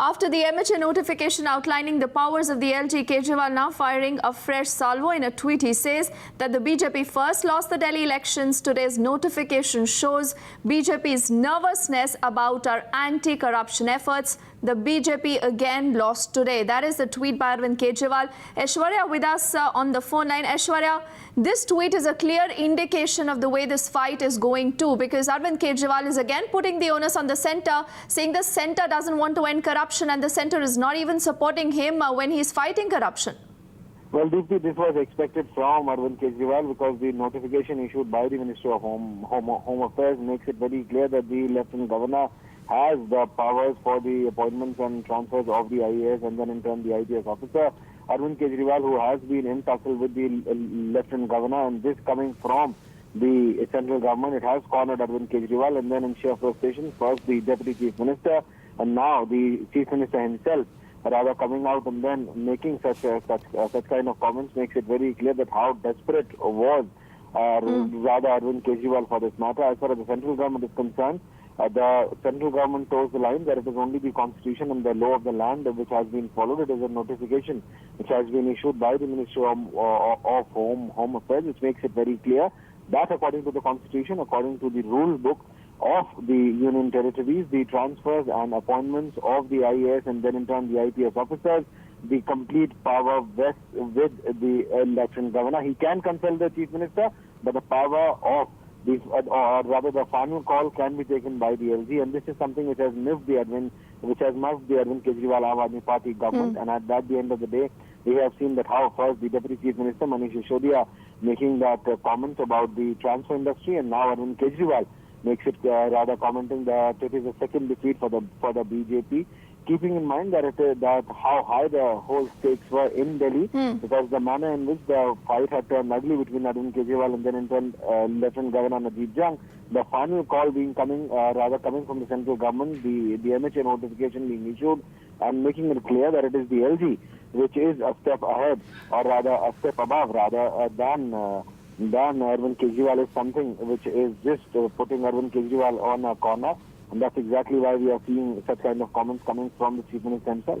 After the MHA notification outlining the powers of the LG, Kejriwal now firing a fresh salvo. In a tweet, he says that the BJP first lost the Delhi elections. Today's notification shows BJP's nervousness about our anti-corruption efforts. The BJP again lost today. That is the tweet by Arvind Kejriwal. Aishwarya with us on the phone line. Aishwarya, this tweet is a clear indication of the way this fight is going too, because Arvind Kejriwal is again putting the onus on the centre, saying the centre doesn't want to end corruption and the centre is not even supporting him when he's fighting corruption. Well, Deepthi, this was expected from Arvind Kejriwal because the notification issued by the Ministry of Home Affairs makes it very clear that the Lieutenant Governor has the powers for the appointments and transfers of the IAS and then in turn the IPS officer. Arvind Kejriwal, who has been in tussle with the Lieutenant Governor, and this coming from the central government, it has cornered Arvind Kejriwal, and then in sheer frustration, first the Deputy Chief Minister and now the Chief Minister himself, rather coming out and then making such kind of comments makes it very clear that how desperate was rather Arvind Kejriwal for this matter. As far as the central government is concerned, the central government toes the line that it is only the constitution and the law of the land which has been followed. It is a notification which has been issued by the Ministry of Home Affairs, which makes it very clear that according to the constitution, according to the rule book of the union territories, the transfers and appointments of the IAS and then in turn the IPS officers, the complete power vests with the Lieutenant Governor. He can consult the Chief Minister, but the power of this, or rather the final call can be taken by the LG, and this is something which has muffed the Arvind Kejriwal Aam Aadmi Party government. And at the end of the day, we have seen that how first the Deputy Chief Minister Manish Sisodiya making that comment about the transfer industry, and now Arvind Kejriwal makes it rather commenting that it is a second defeat for the BJP, keeping in mind that that how high the whole stakes were in Delhi, because the manner in which the fight had turned ugly between Arvind Kejriwal and then in turn Lieutenant Governor Najib Jang, the final call coming from the central government, the MHA notification being issued and making it clear that it is the LG which is a step ahead, or rather a step above than Arvind Kejriwal, is something which is just putting Arvind Kejriwal on a corner. And that's exactly why we are seeing such kind of comments coming from the Chief Minister himself.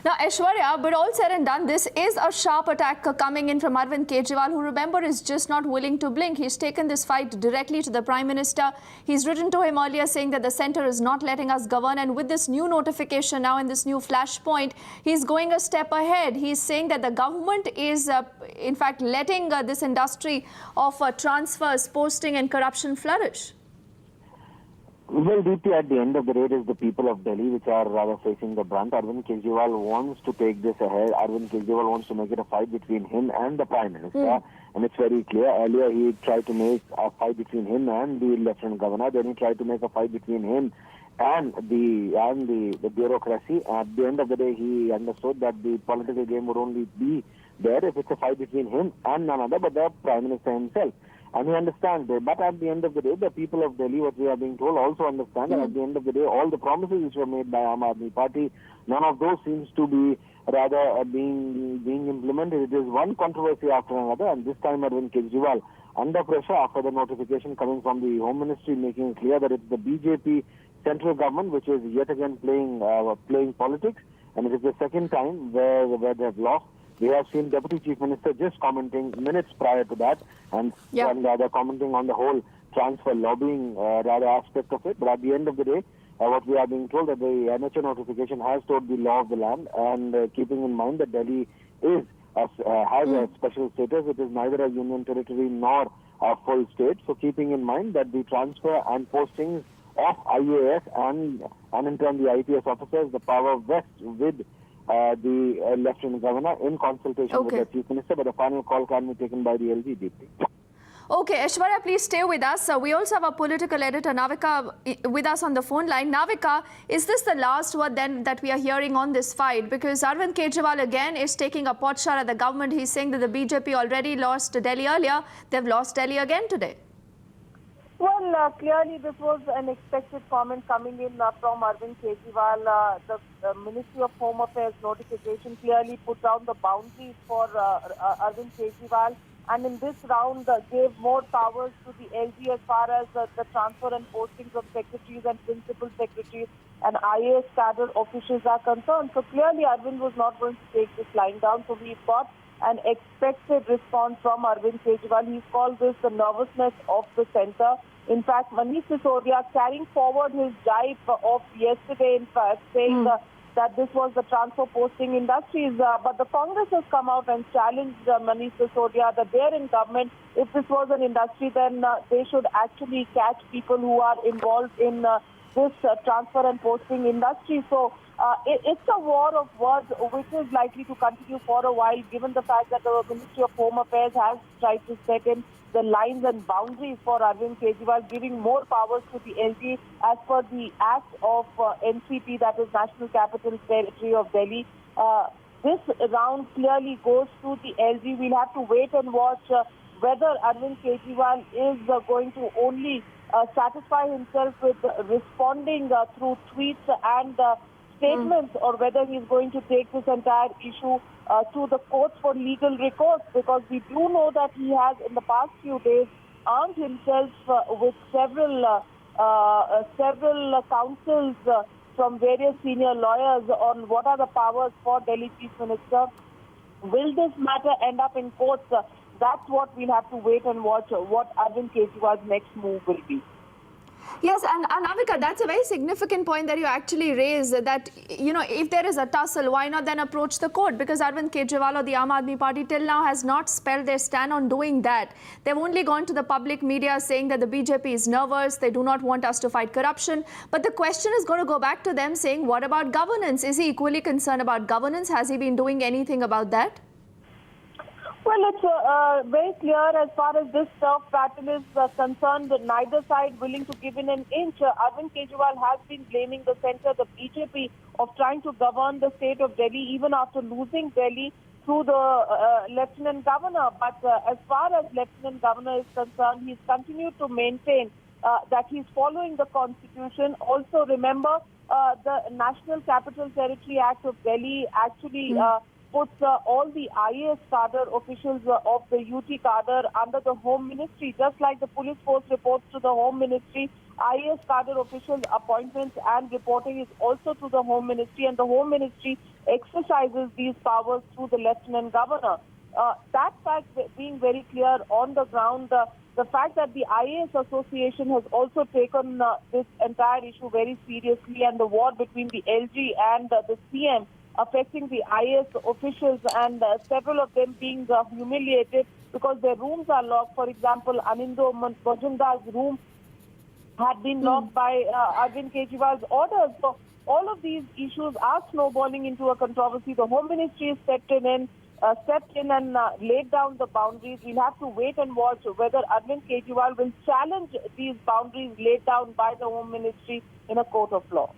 Now, Aishwarya, but all said and done, this is a sharp attack coming in from Arvind Kejriwal, who, remember, is just not willing to blink. He's taken this fight directly to the Prime Minister. He's written to him earlier saying that the centre is not letting us govern. And with this new notification now and this new flashpoint, he's going a step ahead. He's saying that the government is, in fact, letting this industry of transfers, posting and corruption flourish. Well, Deepthi, at the end of the day, it is the people of Delhi which are rather facing the brunt. Arvind Kejriwal wants to take this ahead. Arvind Kejriwal wants to make it a fight between him and the Prime Minister. And it's very clear. Earlier, he tried to make a fight between him and the Lieutenant Governor. Then he tried to make a fight between him and the bureaucracy. At the end of the day, he understood that the political game would only be there if it's a fight between him and none other but the Prime Minister himself. And he understands that. But at the end of the day, the people of Delhi, what we are being told, also understand that at the end of the day, all the promises which were made by Aam Aadmi Party, none of those seems to be rather being implemented. It is one controversy after another, and this time Arvind Kejriwal, under pressure after the notification coming from the Home Ministry, making it clear that it's the BJP central government which is yet again playing politics, and it is the second time where they have lost. We have seen Deputy Chief Minister just commenting minutes prior to that, and rather commenting on the whole transfer lobbying rather aspect of it. But at the end of the day, what we are being told that the MHA notification has told the law of the land, and keeping in mind that Delhi has a special status, it is neither a union territory nor a full state. So keeping in mind that the transfer and postings of IAS and in turn the IPS officers, the power vests with the Lieutenant Governor in consultation with the Chief Minister, but the final call can be taken by the LG, Deepthi. Okay, Aishwarya, please stay with us. We also have a political editor, Navika, with us on the phone line. Navika, is this the last word then that we are hearing on this fight? Because Arvind Kejriwal again is taking a pot shot at the government. He's saying that the BJP already lost Delhi earlier. They've lost Delhi again today. Well, clearly this was an expected comment coming in from Arvind Kejriwal. The Ministry of Home Affairs notification clearly put down the boundaries for Arvind Kejriwal. and in this round gave more powers to the LG as far as the transfer and postings of secretaries and principal secretaries and IAS cadre officials are concerned. So clearly Arvind was not going to take this lying down. So we've got an expected response from Arvind Kejriwal. He's called this the nervousness of the centre. In fact, Manish Sisodia carrying forward his jibe of yesterday, in fact, saying that this was the transfer posting industries. But the Congress has come out and challenged Manish Sisodia that they're in government. If this was an industry, then they should actually catch people who are involved in this transfer and posting industry. So it's a war of words which is likely to continue for a while, given the fact that the Ministry of Home Affairs has tried to set in the lines and boundaries for Arvind Kejriwal, giving more powers to the LG as per the Act of NCT, that is National Capital Territory of Delhi. This round clearly goes to the LG. We'll have to wait and watch whether Arvind Kejriwal is going to only satisfy himself with responding through tweets and statements, or whether he's going to take this entire issue to the courts for legal recourse, because we do know that he has in the past few days armed himself with several counsels from various senior lawyers on what are the powers for Delhi Chief Minister. Will this matter end up in courts? That's what we'll have to wait and watch, what Arvind Kejriwal's next move will be. Yes, and Anamika, that's a very significant point that you actually raised, that, you know, if there is a tussle, why not then approach the court? Because Arvind Kejriwal or the Aam Aadmi Party till now has not spelled their stand on doing that. They've only gone to the public media saying that the BJP is nervous, they do not want us to fight corruption. But the question is going to go back to them saying, what about governance? Is he equally concerned about governance? Has he been doing anything about that? Well, it's very clear as far as this turf battle is concerned, neither side willing to give in an inch. Arvind Kejriwal has been blaming the centre, the BJP, of trying to govern the state of Delhi even after losing Delhi through the Lieutenant Governor. But as far as Lieutenant Governor is concerned, he's continued to maintain that he's following the Constitution. Also, remember, the National Capital Territory Act of Delhi actually puts all the IAS cadre officials of the UT cadre under the Home Ministry. Just like the police force reports to the Home Ministry, IAS cadre officials' appointments and reporting is also to the Home Ministry, and the Home Ministry exercises these powers through the Lieutenant Governor. That fact being very clear on the ground, the fact that the IAS Association has also taken this entire issue very seriously, and the war between the LG and the CM affecting the IAS officials, and several of them being humiliated because their rooms are locked. For example, Anindo Majumdar's room had been locked by Arvind Kejriwal's orders. So all of these issues are snowballing into a controversy. The Home Ministry has stepped in and laid down the boundaries. We'll have to wait and watch whether Arvind Kejriwal will challenge these boundaries laid down by the Home Ministry in a court of law.